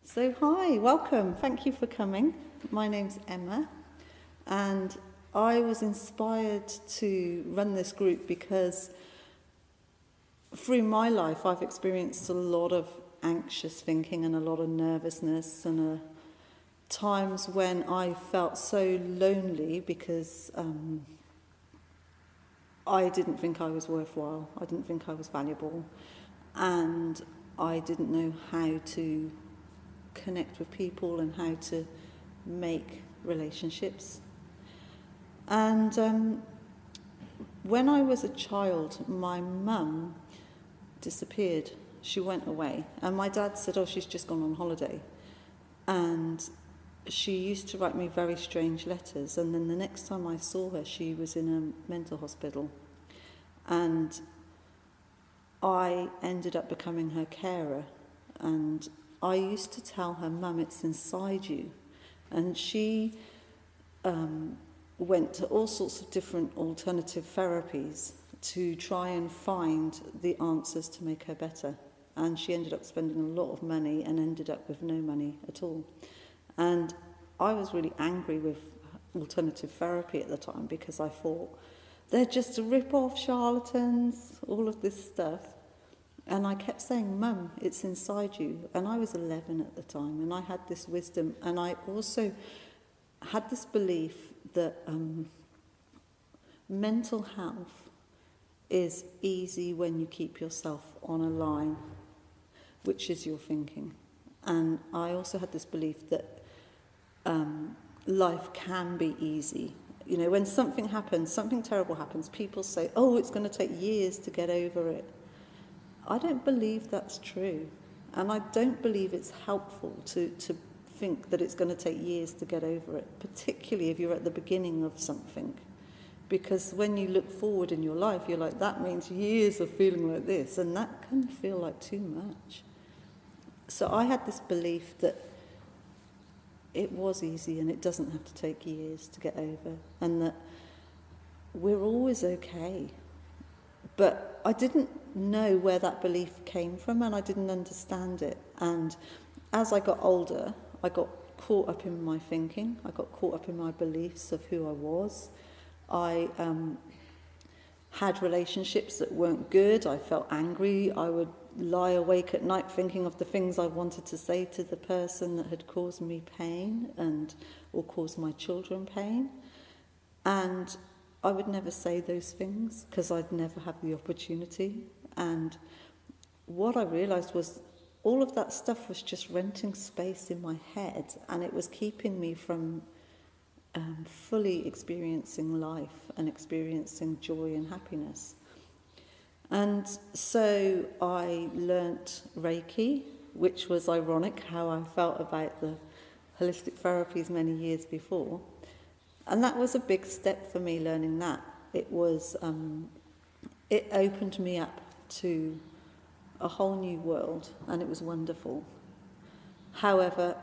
So hi, welcome. Thank you for coming. My name's Emma, and I was inspired to run this group because through my life I've experienced a lot of anxious thinking and a lot of nervousness and times when I felt so lonely because I didn't think I was worthwhile, I didn't think I was valuable, and I didn't know how to connect with people and how to make relationships. And when I was a child, my mum disappeared. She went away, and my dad said, "Oh, she's just gone on holiday." And she used to write me very strange letters, and then the next time I saw her, she was in a mental hospital, and I ended up becoming her carer. And I used to tell her, "Mum, it's inside you." And she went to all sorts of different alternative therapies to try and find the answers to make her better. And she ended up spending a lot of money and ended up with no money at all. And I was really angry with alternative therapy at the time because I thought, they're just a rip-off, charlatans, all of this stuff. And I kept saying, "Mum, it's inside you." And I was 11 at the time, and I had this wisdom. And I also had this belief that mental health is easy when you keep yourself on a line, which is your thinking. And I also had this belief that life can be easy. You know, when something happens, something terrible happens, people say, "Oh, it's going to take years to get over it." I don't believe that's true. And I don't believe it's helpful to think that it's going to take years to get over it, particularly if you're at the beginning of something. Because when you look forward in your life, you're like, that means years of feeling like this, and that can feel like too much. So I had this belief that it was easy and it doesn't have to take years to get over, and that we're always okay. But I didn't know where that belief came from, and I didn't understand it. And as I got older, I got caught up in my thinking. I got caught up in my beliefs of who I was. I had relationships that weren't good. I felt angry. I would lie awake at night thinking of the things I wanted to say to the person that had caused me pain or caused my children pain. And I would never say those things because I'd never have the opportunity. And what I realised was all of that stuff was just renting space in my head, and it was keeping me from fully experiencing life and experiencing joy and happiness. And so I learnt Reiki, which was ironic how I felt about the holistic therapies many years before. And that was a big step for me, learning that. It was, it opened me up to a whole new world, and it was wonderful. However,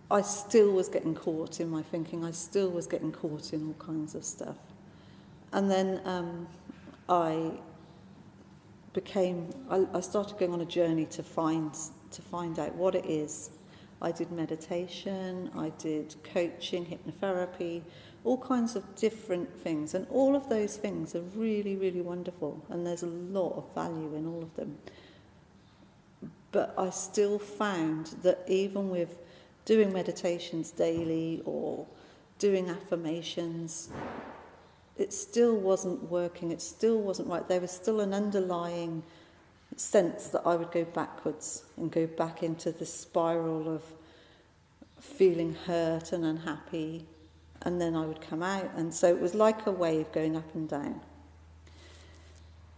I still was getting caught in my thinking. I still was getting caught in all kinds of stuff. And then I started going on a journey to find out what it is. I did meditation, I did coaching, hypnotherapy, all kinds of different things. And all of those things are really, really wonderful. And there's a lot of value in all of them. But I still found that even with doing meditations daily or doing affirmations, it still wasn't working. It still wasn't right. There was still an underlying sense that I would go backwards and go back into the spiral of feeling hurt and unhappy, and then I would come out. And so it was like a wave going up and down.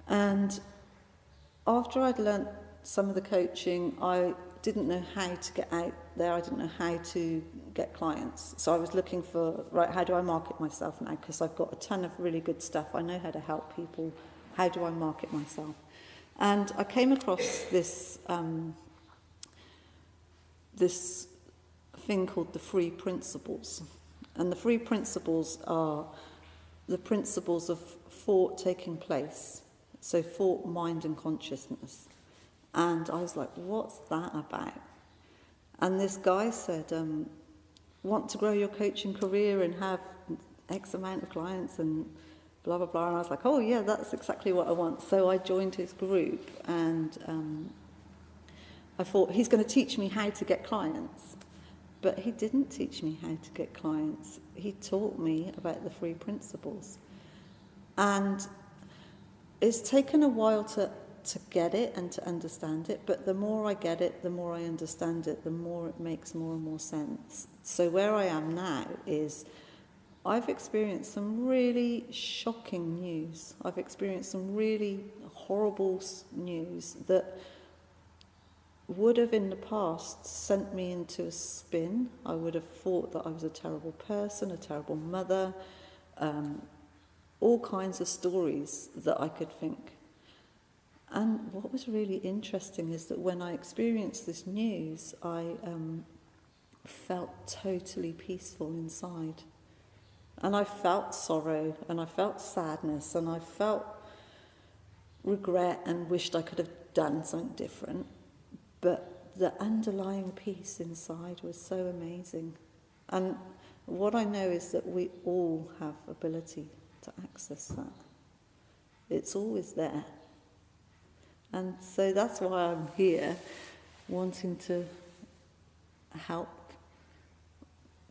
And after I'd learnt some of the coaching, I didn't know how to get out there. I didn't know how to get clients. So I was looking for, right, how do I market myself now? Because I've got a ton of really good stuff. I know how to help people. How do I market myself? And I came across this this thing called the 3 principles. And the 3 principles are the principles of thought taking place. So thought, mind and consciousness. And I was like, what's that about? And this guy said, want to grow your coaching career and have X amount of clients and blah, blah, blah. And I was like, oh, yeah, that's exactly what I want. So I joined his group, and I thought, he's going to teach me how to get clients. But he didn't teach me how to get clients. He taught me about the 3 principles. And it's taken a while to get it and to understand it, but the more I get it, the more I understand it, the more it makes more and more sense. So where I am now is I've experienced some really shocking news. I've experienced some really horrible news that would have in the past sent me into a spin. I would have thought that I was a terrible person, a terrible mother, all kinds of stories that I could think. And what was really interesting is that when I experienced this news, I felt totally peaceful inside. And I felt sorrow, and I felt sadness, and I felt regret and wished I could have done something different. But the underlying peace inside was so amazing. And what I know is that we all have ability to access that. It's always there. And so that's why I'm here, wanting to help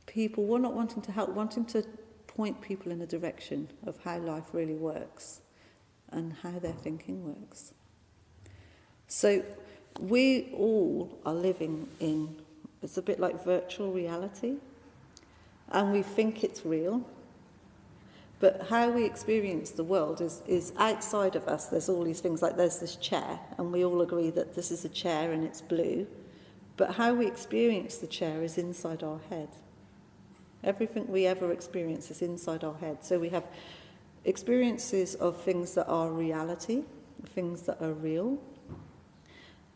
people. Well, not wanting to help, wanting to point people in a direction of how life really works and how their thinking works. So we all are living in, it's a bit like virtual reality, and we think it's real. But how we experience the world is outside of us. There's all these things, like there's this chair, and we all agree that this is a chair and it's blue. But how we experience the chair is inside our head. Everything we ever experience is inside our head. So we have experiences of things that are reality, things that are real.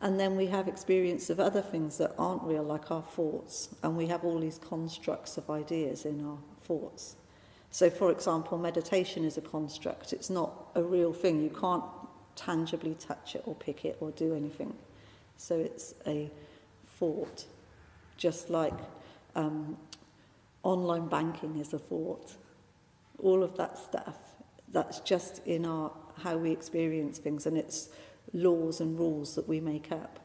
And then we have experience of other things that aren't real, like our thoughts. And we have all these constructs of ideas in our thoughts. So, for example, meditation is a construct. It's not a real thing. You can't tangibly touch it or pick it or do anything. So it's a thought, just like online banking is a thought. All of that stuff, that's just in our how we experience things, and it's laws and rules that we make up.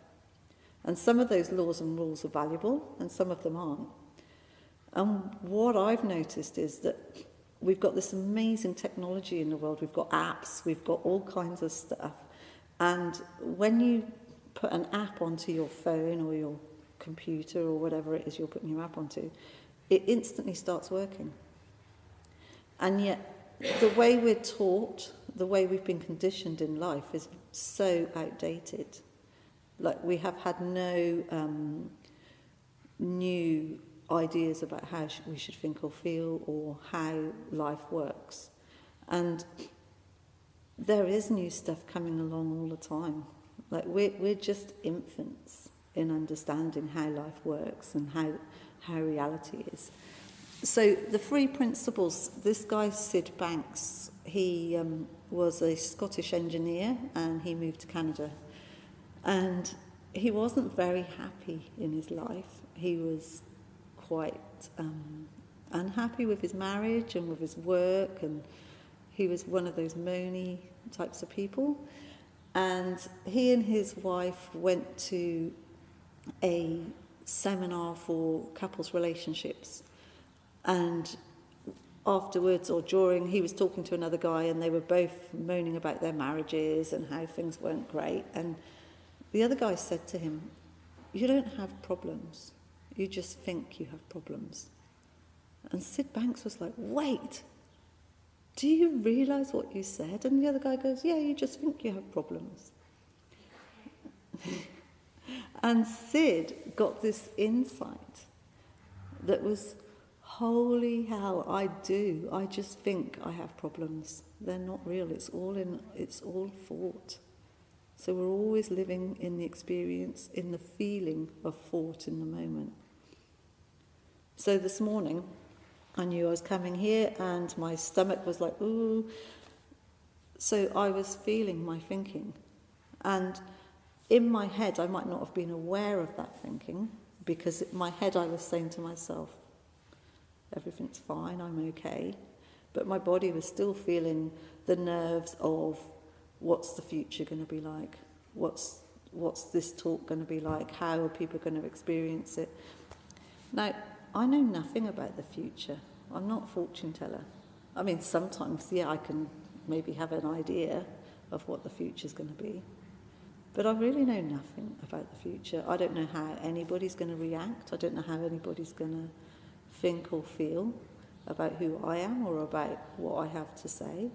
And some of those laws and rules are valuable, and some of them aren't. And what I've noticed is that we've got this amazing technology in the world. We've got apps, we've got all kinds of stuff. And when you put an app onto your phone or your computer or whatever it is you're putting your app onto, it instantly starts working. And yet, the way we're taught, the way we've been conditioned in life is so outdated. Like, we have had no new ideas about how we should think or feel or how life works. And there is new stuff coming along all the time. Like, we're just infants in understanding how life works and how reality is. So the 3 principles, this guy Sid Banks, he was a Scottish engineer and he moved to Canada. And he wasn't very happy in his life. He was quite unhappy with his marriage and with his work, and he was one of those moany types of people. And he and his wife went to a seminar for couples relationships, and afterwards or during, he was talking to another guy and they were both moaning about their marriages and how things weren't great. And the other guy said to him, "You don't have problems, you just think you have problems." And Sid Banks was like, "Wait, do you realise what you said?" And the other guy goes, "Yeah, you just think you have problems." And Sid got this insight that was, holy hell, I just think I have problems. They're not real, it's all thought. So we're always living in the experience, in the feeling of thought in the moment. So this morning, I knew I was coming here and my stomach was like, ooh. So I was feeling my thinking. And in my head, I might not have been aware of that thinking, because in my head I was saying to myself, everything's fine, I'm okay. But my body was still feeling the nerves of what's the future going to be like? What's this talk going to be like? How are people going to experience it? Now, I know nothing about the future. I'm not a fortune teller. I mean, sometimes, yeah, I can maybe have an idea of what the future's going to be. But I really know nothing about the future. I don't know how anybody's going to react. I don't know how anybody's going to think or feel about who I am or about what I have to say.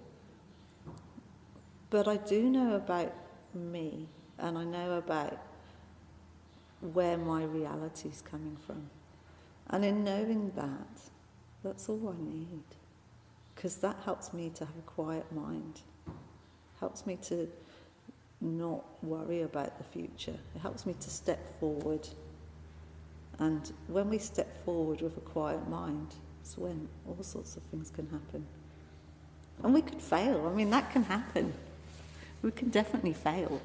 But I do know about me, and I know about where my reality is coming from. And in knowing that, that's all I need. Because that helps me to have a quiet mind. Helps me to not worry about the future. It helps me to step forward. And when we step forward with a quiet mind, it's when all sorts of things can happen. And we could fail. I mean, that can happen. We can definitely fail.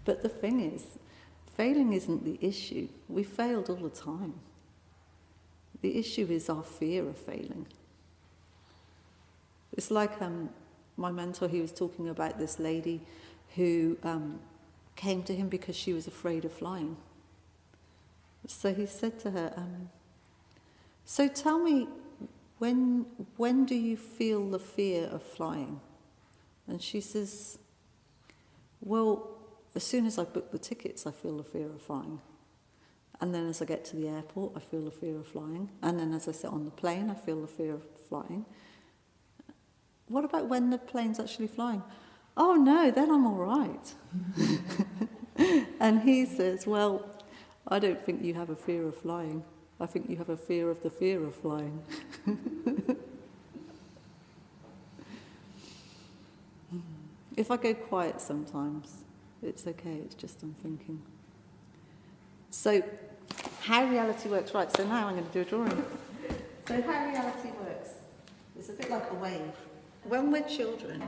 But the thing is, failing isn't the issue. We failed all the time. The issue is our fear of failing. It's like my mentor, he was talking about this lady who came to him because she was afraid of flying. So he said to her, so tell me, when do you feel the fear of flying? And she says, well, as soon as I book the tickets, I feel the fear of flying. And then as I get to the airport, I feel the fear of flying. And then as I sit on the plane, I feel the fear of flying. What about when the plane's actually flying? Oh no, then I'm all right. And he says, well, I don't think you have a fear of flying. I think you have a fear of the fear of flying. If I go quiet sometimes, it's okay, it's just I'm thinking. So, how reality works, right, so now I'm going to do a drawing. So how reality works, it's a bit like a wave. When we're children,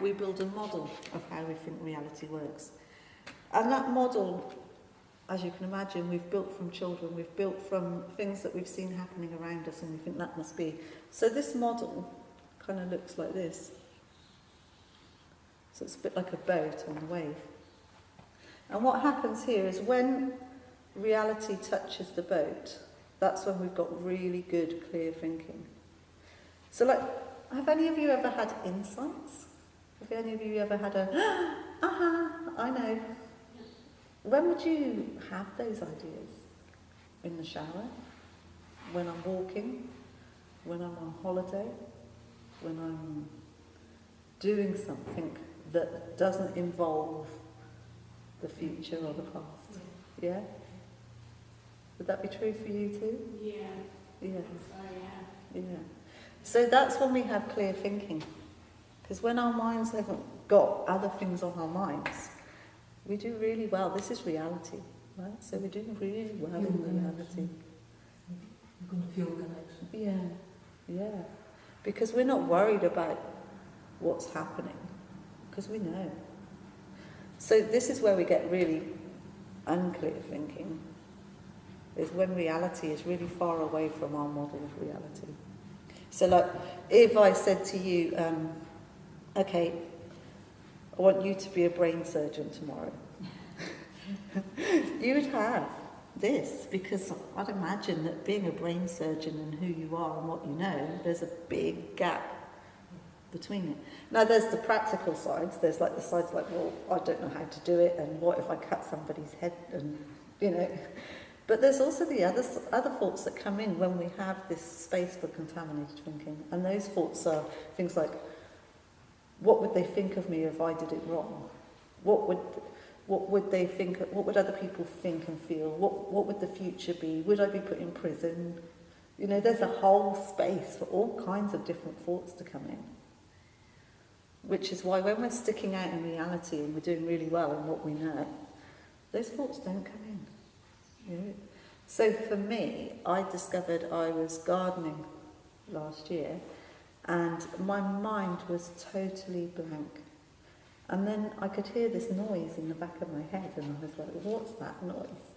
we build a model of how we think reality works. And that model, as you can imagine, we've built from children, we've built from things that we've seen happening around us, and we think that must be. So this model kind of looks like this. So it's a bit like a boat on the wave. And what happens here is when reality touches the boat, that's when we've got really good, clear thinking. So like, have any of you ever had insights? Have any of you ever had a, I know. When would you have those ideas? In the shower? When I'm walking? When I'm on holiday? When I'm doing something that doesn't involve the future or the past? Yeah? Would that be true for you too? Yeah. Yeah. Oh, yeah. Yeah. So that's when we have clear thinking. Because when our minds haven't got other things on our minds, we do really well. This is reality, right? So we're doing really well in reality. You're going to feel connection. Yeah. Because we're not worried about what's happening, because we know. So this is where we get really unclear thinking, is when reality is really far away from our model of reality. So like, if I said to you, okay, I want you to be a brain surgeon tomorrow, you would have this, because I'd imagine that being a brain surgeon and who you are and what you know, there's a big gap between it. Now there's the practical sides, there's like the sides like, well, I don't know how to do it, and what if I cut somebody's head, and you know. But there's also the other thoughts that come in when we have this space for contaminated thinking. And those thoughts are things like, what would they think of me if I did it wrong? What would they think, what would other people think and feel? What would the future be? Would I be put in prison? You know, there's a whole space for all kinds of different thoughts to come in. Which is why when we're sticking out in reality and we're doing really well in what we know, those thoughts don't come in. So for me, I discovered I was gardening last year and my mind was totally blank. And then I could hear this noise in the back of my head and I was like, what's that noise?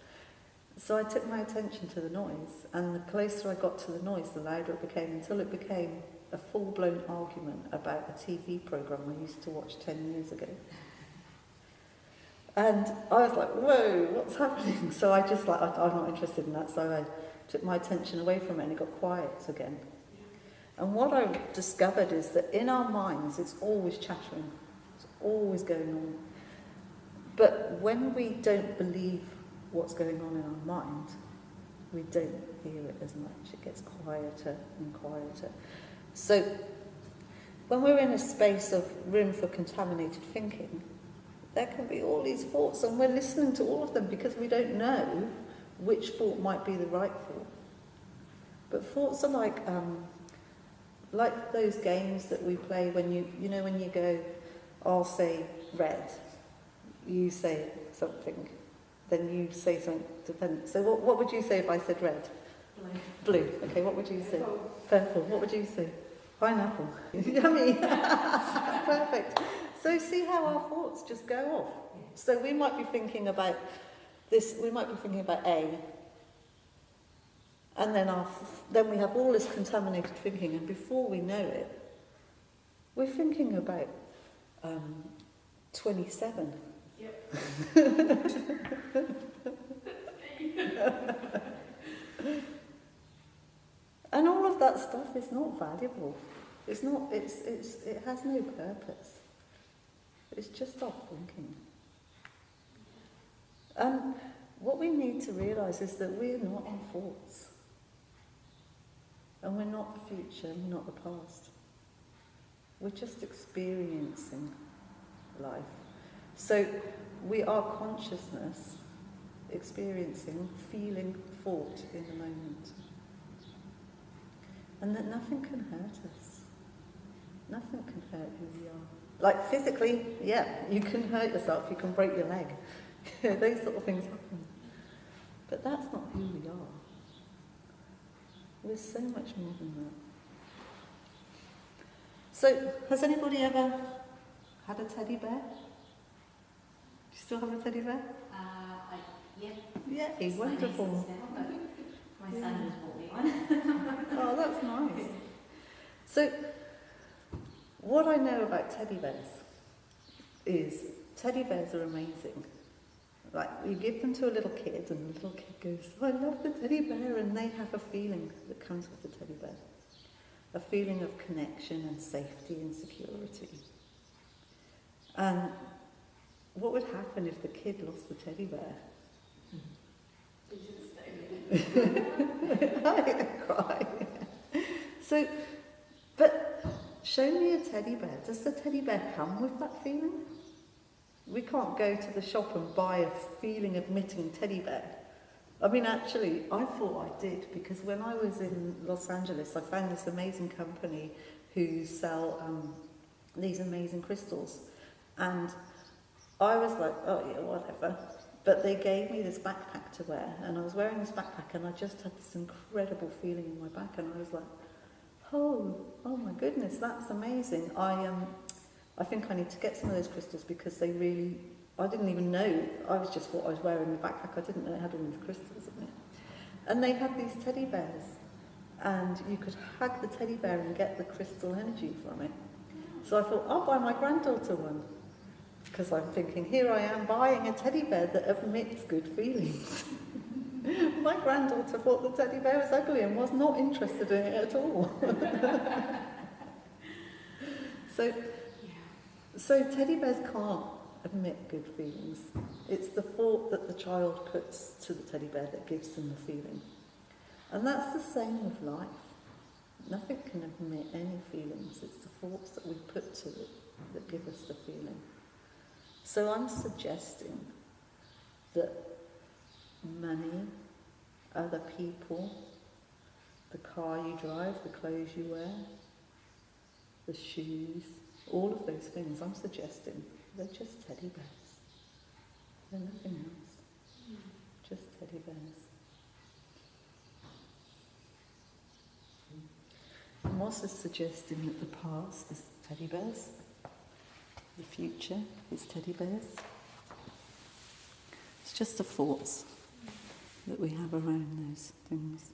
So I took my attention to the noise, and the closer I got to the noise, the louder it became, until it became a full-blown argument about a TV programme I used to watch 10 years ago. And I was like, whoa, what's happening? So I just I'm not interested in that, so I took my attention away from it and it got quiet again. And what I discovered is that in our minds, it's always chattering. It's always going on. But when we don't believe what's going on in our mind, we don't hear it as much. It gets quieter and quieter. So when we're in a space of room for contaminated thinking, there can be all these thoughts, and we're listening to all of them because we don't know which thought might be the right thought. But thoughts are like those games that we play when when you go, I'll say red, you say something, then you say something different. So what would you say if I said red? Blue. Okay, what would you say? Purple. What would you say? Pineapple. Yummy. Perfect. So see how our thoughts just go off. So we might be thinking about this, we might be thinking about A, and then we have all this contaminated thinking, and before we know it, we're thinking about 27. Yep. And all of that stuff is not valuable. It's not. It has no purpose. It's just our thinking. And what we need to realise is that we're not our thoughts. And we're not the future, and we're not the past. We're just experiencing life. So we are consciousness, experiencing, feeling thought in the moment. And that nothing can hurt us. Nothing can hurt who we are. Like physically, yeah, you can hurt yourself, you can break your leg. Those sort of things happen. But that's not who we are. We're so much more than that. So, has anybody ever had a teddy bear? Do you still have a teddy bear? Yeah. Yeah, he's wonderful. Now, my son just bought me one. Oh, that's nice. So, what I know about teddy bears is teddy bears are amazing. Like, you give them to a little kid, and the little kid goes, oh, I love the teddy bear, and they have a feeling that comes with the teddy bear. A feeling of connection and safety and security. And what would happen if the kid lost the teddy bear? You should have stayed with it. I cry. So, but show me a teddy bear. Does the teddy bear come with that feeling? We can't go to the shop and buy a feeling-emitting teddy bear. I mean, actually, I thought I did, because when I was in Los Angeles, I found this amazing company who sell these amazing crystals. And I was like, oh yeah, whatever. But they gave me this backpack to wear, and I was wearing this backpack, and I just had this incredible feeling in my back, and I was like, oh my goodness, that's amazing. I think I need to get some of those crystals, because they really, I didn't even know, I just thought I was wearing the backpack, I didn't know it had all these crystals in it. And they had these teddy bears, and you could hug the teddy bear and get the crystal energy from it. So I thought, I'll buy my granddaughter one, because I'm thinking, here I am buying a teddy bear that emits good feelings. My granddaughter thought the teddy bear was ugly and was not interested in it at all. So teddy bears can't emit good feelings. It's the thought that the child puts to the teddy bear that gives them the feeling. And that's the same with life. Nothing can emit any feelings. It's the thoughts that we put to it that give us the feeling. So I'm suggesting that money, other people, the car you drive, the clothes you wear, the shoes, all of those things, I'm suggesting they're just teddy bears. They're nothing else. Just teddy bears. I'm also suggesting that the past is teddy bears. The future is teddy bears. It's just the thoughts. that we have around those things.